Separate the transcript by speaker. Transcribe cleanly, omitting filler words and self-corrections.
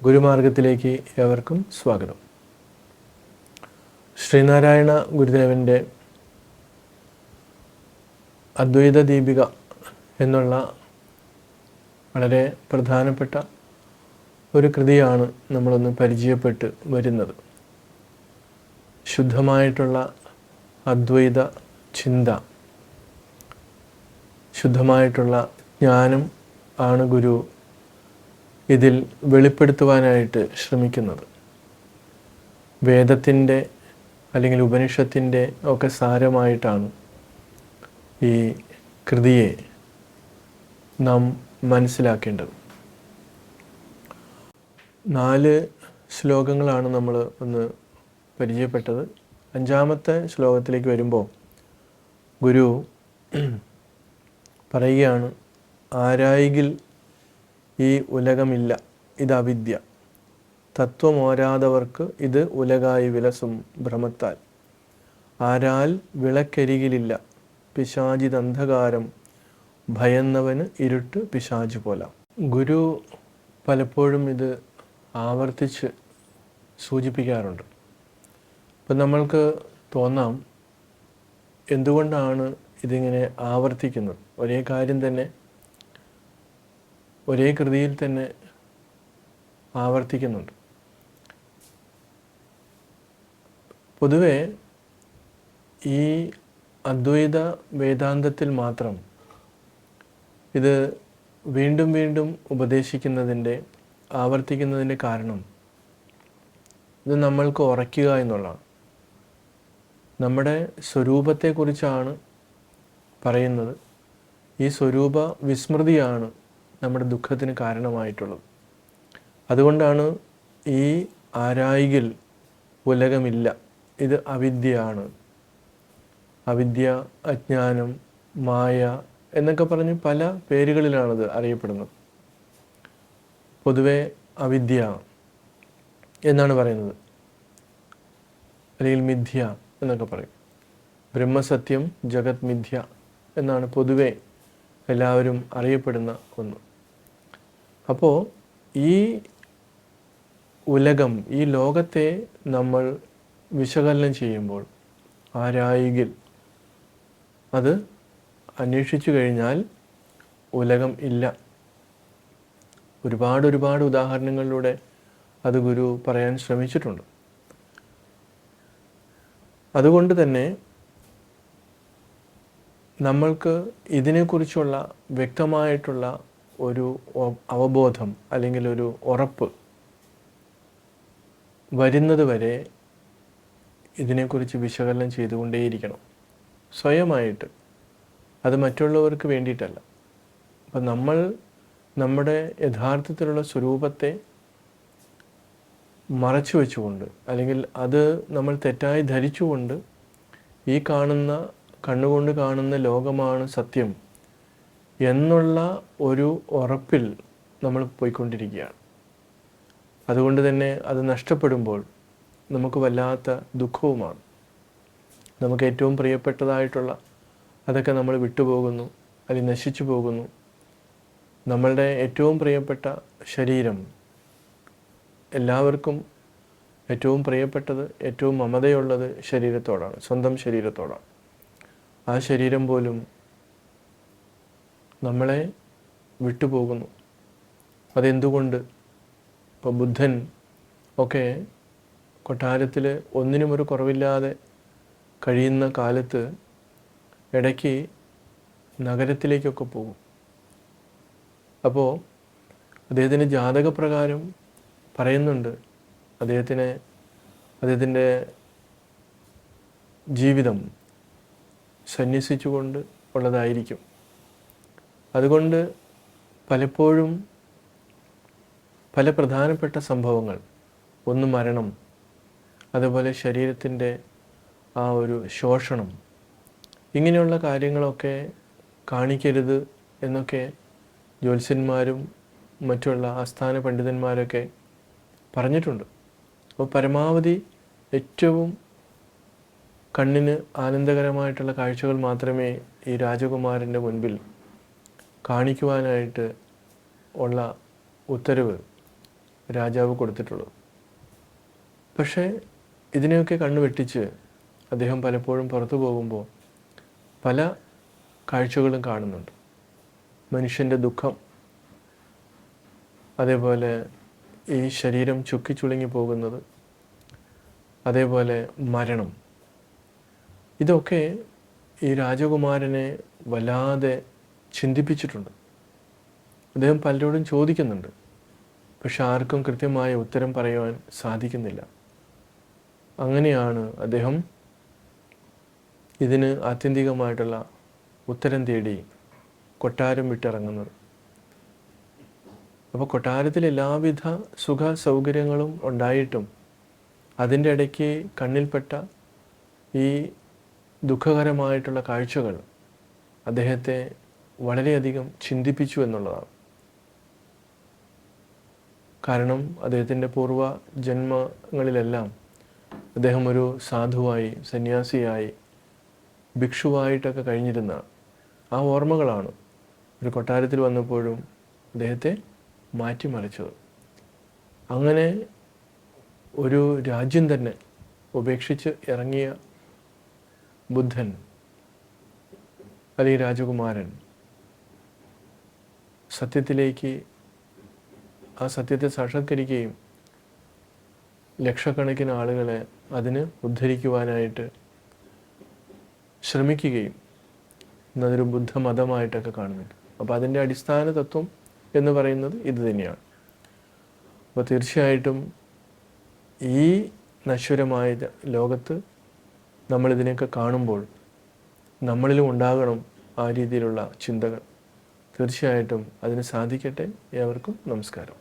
Speaker 1: ഗുരുമാർഗത്തിലേക്ക് ഏവർക്കും സ്വാഗതം. ശ്രീനാരായണ ഗുരുദേവൻ്റെ അദ്വൈത ദീപിക എന്നുള്ള വളരെ പ്രധാനപ്പെട്ട ഒരു കൃതിയാണ് നമ്മളൊന്ന് പരിചയപ്പെട്ട് വരുന്നത്. ശുദ്ധമായിട്ടുള്ള അദ്വൈത ചിന്ത, ശുദ്ധമായിട്ടുള്ള ജ്ഞാനം ആണ് ഗുരു ഇതിൽ വെളിപ്പെടുത്തുവാനായിട്ട് ശ്രമിക്കുന്നത്. വേദത്തിൻ്റെ അല്ലെങ്കിൽ ഉപനിഷത്തിൻ്റെ ഒക്കെ സാരമായിട്ടാണ് ഈ കൃതിയെ നാം മനസ്സിലാക്കേണ്ടത്. 4 ശ്ലോകങ്ങളാണ് നമ്മൾ ഒന്ന് പരിചയപ്പെട്ടത്. 5-ാമത്തെ ശ്ലോകത്തിലേക്ക് വരുമ്പോൾ ഗുരു പറയുകയാണ്, ആരായികിൽ ഈ ഉലകമില്ല, ഇത് അവിദ്യ. തത്വമോരാതവർക്ക് ഇത് ഉലകായി വിലസും ഭ്രമത്താൽ. ആരാൽ വിളക്കരികിലില്ല, പിശാചിതന്ധകാരം ഭയന്നവന് ഇരുട്ട് പിശാചു പോല. ഗുരു പലപ്പോഴും ഇത് ആവർത്തിച്ച് സൂചിപ്പിക്കാറുണ്ട്. ഇപ്പം നമ്മൾക്ക് തോന്നാം, എന്തുകൊണ്ടാണ് ഇതിങ്ങനെ ആവർത്തിക്കുന്നത്? ഒരേ കാര്യം തന്നെ ഒരേ കൃതിയിൽ തന്നെ ആവർത്തിക്കുന്നുണ്ട്. പൊതുവെ ഈ അദ്വൈത വേദാന്തത്തിൽ മാത്രം ഇത് വീണ്ടും വീണ്ടും ഉപദേശിക്കുന്നതിൻ്റെ, ആവർത്തിക്കുന്നതിൻ്റെ കാരണം ഇത് നമ്മൾക്ക് ഉറയ്ക്കുക എന്നുള്ളതാണ്. നമ്മുടെ സ്വരൂപത്തെക്കുറിച്ചാണ് പറയുന്നത്. ഈ സ്വരൂപ വിസ്മൃതിയാണ് നമ്മുടെ ദുഃഖത്തിന് കാരണമായിട്ടുള്ളത്. അതുകൊണ്ടാണ് ഈ ആരായികിൽ ഉലകമില്ല, ഇത് അവിദ്യയാണ്. അവിദ്യ, അജ്ഞാനം, മായ എന്നൊക്കെ പറഞ്ഞ് പല പേരുകളിലാണത് അറിയപ്പെടുന്നത്. പൊതുവെ അവിദ്യ എന്നാണ് പറയുന്നത്, അല്ലെങ്കിൽ മിഥ്യ എന്നൊക്കെ പറയും. ബ്രഹ്മസത്യം, ജഗത് മിഥ്യ എന്നാണ് പൊതുവെ എല്ലാവരും അറിയപ്പെടുന്ന ഒന്ന്. അപ്പോൾ ഈ ഉലകം, ഈ ലോകത്തെ നമ്മൾ വിശകലനം ചെയ്യുമ്പോൾ ആരായികിൽ, അത് അന്വേഷിച്ചു കഴിഞ്ഞാൽ ഉലകം ഇല്ല. ഒരുപാട് ഉദാഹരണങ്ങളിലൂടെ അത് ഗുരു പറയാൻ ശ്രമിച്ചിട്ടുണ്ട്. അതുകൊണ്ട് തന്നെ നമ്മൾക്ക് ഇതിനെക്കുറിച്ചുള്ള വ്യക്തമായിട്ടുള്ള ഒരു അവബോധം അല്ലെങ്കിൽ ഒരു ഉറപ്പ് വരുന്നത് വരെ ഇതിനെക്കുറിച്ച് വിശകലനം ചെയ്തുകൊണ്ടേയിരിക്കണം, സ്വയമായിട്ട്. അത് മറ്റുള്ളവർക്ക് വേണ്ടിയിട്ടല്ല. അപ്പം നമ്മൾ നമ്മുടെ യഥാർത്ഥത്തിലുള്ള സ്വരൂപത്തെ മറച്ചു വെച്ചുകൊണ്ട്, അല്ലെങ്കിൽ അത് നമ്മൾ തെറ്റായി ധരിച്ചുകൊണ്ട് ഈ കണ്ണുകൊണ്ട് കാണുന്ന ലോകമാണ് സത്യം എന്നുള്ള ഒരു ഉറപ്പിൽ നമ്മൾ പോയിക്കൊണ്ടിരിക്കുകയാണ്. അതുകൊണ്ട് തന്നെ അത് നഷ്ടപ്പെടുമ്പോൾ നമുക്ക് വല്ലാത്ത ദുഃഖവുമാണ്. നമുക്ക് ഏറ്റവും പ്രിയപ്പെട്ടതായിട്ടുള്ള അതൊക്കെ നമ്മൾ വിട്ടുപോകുന്നു, അല്ലെങ്കിൽ നശിച്ചു പോകുന്നു. നമ്മളുടെ ഏറ്റവും പ്രിയപ്പെട്ട ശരീരം, എല്ലാവർക്കും ഏറ്റവും പ്രിയപ്പെട്ടത്, ഏറ്റവും മമതയുള്ളത് ശരീരത്തോടാണ്, സ്വന്തം ശരീരത്തോടാണ്. ആ ശരീരം പോലും നമ്മളെ വിട്ടുപോകുന്നു. അതെന്തുകൊണ്ട്? ഇപ്പോൾ ബുദ്ധൻ ഒക്കെ കൊട്ടാരത്തിൽ ഒന്നിനും ഒരു കുറവില്ലാതെ കഴിയുന്ന കാലത്ത് ഇടയ്ക്ക് നഗരത്തിലേക്കൊക്കെ പോകും. അപ്പോൾ അദ്ദേഹത്തിൻ്റെ ജാതകപ്രകാരം പറയുന്നുണ്ട്, അദ്ദേഹത്തിൻ്റെ ജീവിതം സന്യസിച്ചുകൊണ്ട് ഉള്ളതായിരിക്കും. അതുകൊണ്ട് പലപ്പോഴും പല പ്രധാനപ്പെട്ട സംഭവങ്ങൾ, ഒന്ന് മരണം, അതുപോലെ ശരീരത്തിൻ്റെ ആ ഒരു ശോഷണം, ഇങ്ങനെയുള്ള കാര്യങ്ങളൊക്കെ കാണിക്കരുത് എന്നൊക്കെ ജ്യോത്സ്യന്മാരും മറ്റുള്ള ആസ്ഥാന പണ്ഡിതന്മാരൊക്കെ പറഞ്ഞിട്ടുണ്ട്. അപ്പോൾ പരമാവധി ഏറ്റവും കണ്ണിന് ആനന്ദകരമായിട്ടുള്ള കാഴ്ചകൾ മാത്രമേ ഈ രാജകുമാരൻ്റെ മുൻപിൽ കാണിക്കുവാനായിട്ട് ഉള്ള ഉത്തരവ് രാജാവ് കൊടുത്തിട്ടുള്ളത്. പക്ഷേ ഇതിനെയൊക്കെ കണ്ണുവെട്ടിച്ച് അദ്ദേഹം പലപ്പോഴും പുറത്തു പോകുമ്പോൾ പല കാഴ്ചകളും കാണുന്നുണ്ട്. മനുഷ്യൻ്റെ ദുഃഖം, അതേപോലെ ഈ ശരീരം ചുക്കിച്ചുളുങ്ങി പോകുന്നത്, അതേപോലെ മരണം, ഇതൊക്കെ ഈ രാജകുമാരനെ വല്ലാതെ ചിന്തിപ്പിച്ചിട്ടുണ്ട്. അദ്ദേഹം പലരോടും ചോദിക്കുന്നുണ്ട്, പക്ഷെ ആർക്കും കൃത്യമായ ഉത്തരം പറയുവാൻ സാധിക്കുന്നില്ല. അങ്ങനെയാണ് അദ്ദേഹം ഇതിന് ആത്യന്തികമായിട്ടുള്ള ഉത്തരം തേടി കൊട്ടാരം വിട്ടിറങ്ങുന്നത്. അപ്പോൾ കൊട്ടാരത്തിൽ എല്ലാവിധ സുഖ സൗകര്യങ്ങളും ഉണ്ടായിട്ടും അതിൻ്റെ ഇടയ്ക്ക് കണ്ണിൽപ്പെട്ട ഈ ദുഃഖകരമായിട്ടുള്ള കാഴ്ചകൾ അദ്ദേഹത്തെ വളരെയധികം ചിന്തിപ്പിച്ചു എന്നുള്ളതാണ്. കാരണം അദ്ദേഹത്തിൻ്റെ പൂർവ്വ ജന്മങ്ങളിലെല്ലാം അദ്ദേഹം ഒരു സാധുവായി, സന്യാസിയായി, ഭിക്ഷുവായിട്ടൊക്കെ കഴിഞ്ഞിരുന്ന ആ ഓർമ്മകളാണ് ഒരു കൊട്ടാരത്തിൽ വന്നപ്പോഴും അദ്ദേഹത്തെ മാറ്റിമറിച്ചത്. അങ്ങനെ ഒരു രാജ്യം തന്നെ ഉപേക്ഷിച്ച് ഇറങ്ങിയ ബുദ്ധൻ അല്ലെങ്കിൽ രാജകുമാരൻ സത്യത്തിലേക്ക്, ആ സത്യത്തെ സാക്ഷാത്കരിക്കുകയും ലക്ഷക്കണക്കിന് ആളുകളെ അതിന് ഉദ്ധരിക്കുവാനായിട്ട് ശ്രമിക്കുകയും എന്നതൊരു ബുദ്ധമതമായിട്ടൊക്കെ കാണുന്നുണ്ട്. അപ്പോൾ അതിൻ്റെ അടിസ്ഥാന തത്വം എന്ന് പറയുന്നത് ഇത് തന്നെയാണ്. അപ്പോൾ തീർച്ചയായിട്ടും ഈ നശ്വരമായ ലോകത്ത് നമ്മളിതിനെയൊക്കെ കാണുമ്പോൾ നമ്മളിലും ഉണ്ടാകണം ആ രീതിയിലുള്ള ചിന്തകൾ. തീർച്ചയായിട്ടും അതിന് സാധിക്കട്ടെ. ഏവർക്കും നമസ്കാരം.